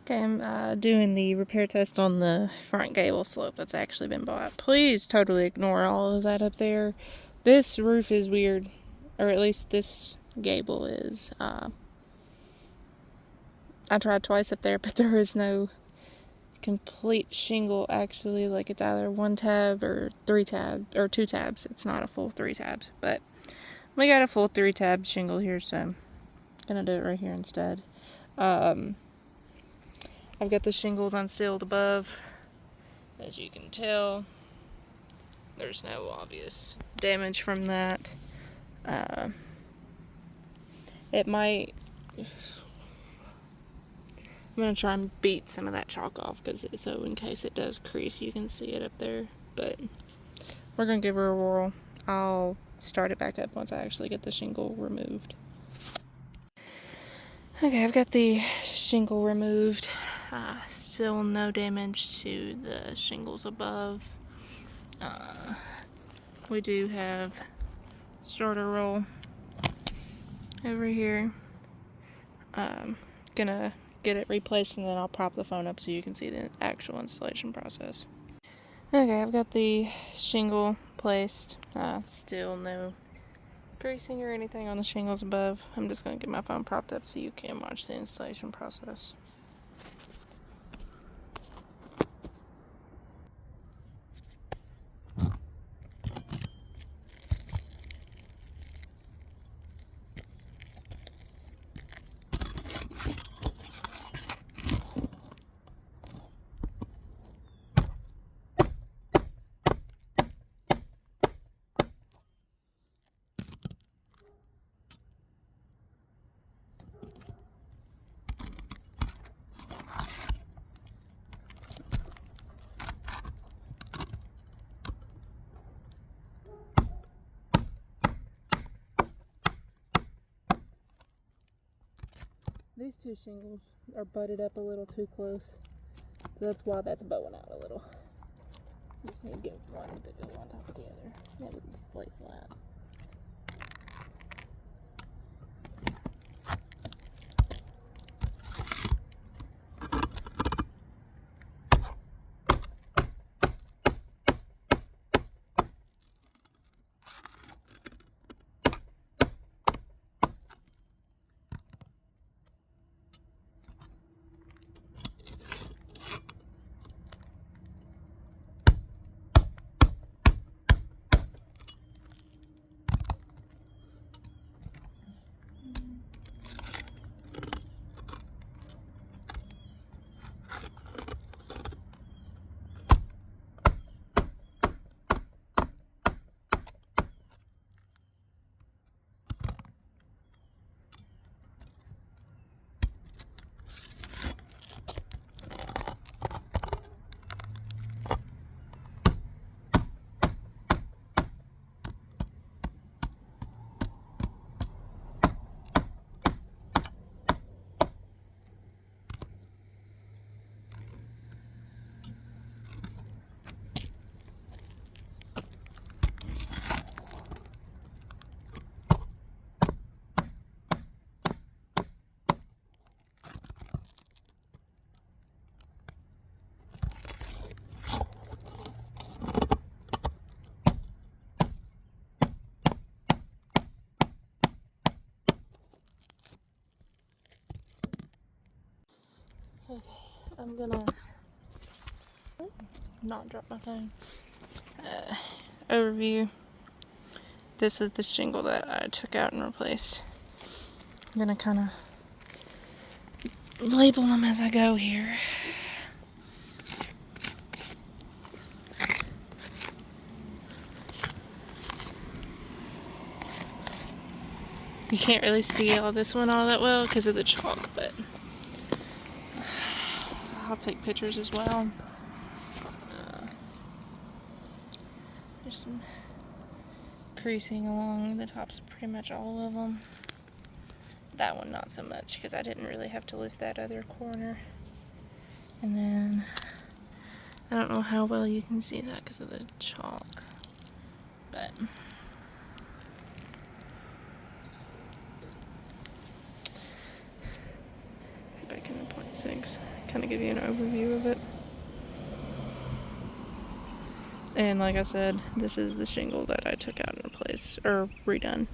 Okay, I'm doing the repair test on the front gable slope that's actually been bought. Please totally ignore all of that up there. This roof is weird, or at least this gable is. I tried twice up there, but there is no complete shingle actually. Like, it's either one tab or three tab or two tabs. It's not a full three tabs, but we got a full three tab shingle here, so I'm gonna do it right here instead. I've got the shingles unsealed above. As you can tell, there's no obvious damage from that. It might. I'm gonna try and beat some of that chalk off, so in case it does crease, you can see it up there. But we're gonna give her a whirl. I'll start it back up once I actually get the shingle removed. Okay, I've got the shingle removed. Still no damage to the shingles above. We do have starter roll over here. Gonna get it replaced, and then I'll prop the phone up so you can see the actual installation process. Okay, I've got the shingle placed. Still no greasing or anything on the shingles above. I'm just gonna get my phone propped up so you can watch the installation process. These two shingles are butted up a little too close, so that's why that's bowing out a little. Just need to get one to go on top of the other. That would lay flat. Okay, I'm gonna not drop my phone. Overview. This is the shingle that I took out and replaced. I'm gonna kind of label them as I go here. You can't really see all this one all that well because of the chalk, but I'll take pictures as well. There's some creasing along the tops of pretty much all of them. That one not so much because I didn't really have to lift that other corner. And then I don't know how well you can see that because of the chalk, but back in the point. these things. Kind of give you an overview of it. And like I said, this is the shingle that I took out and replaced, or redone.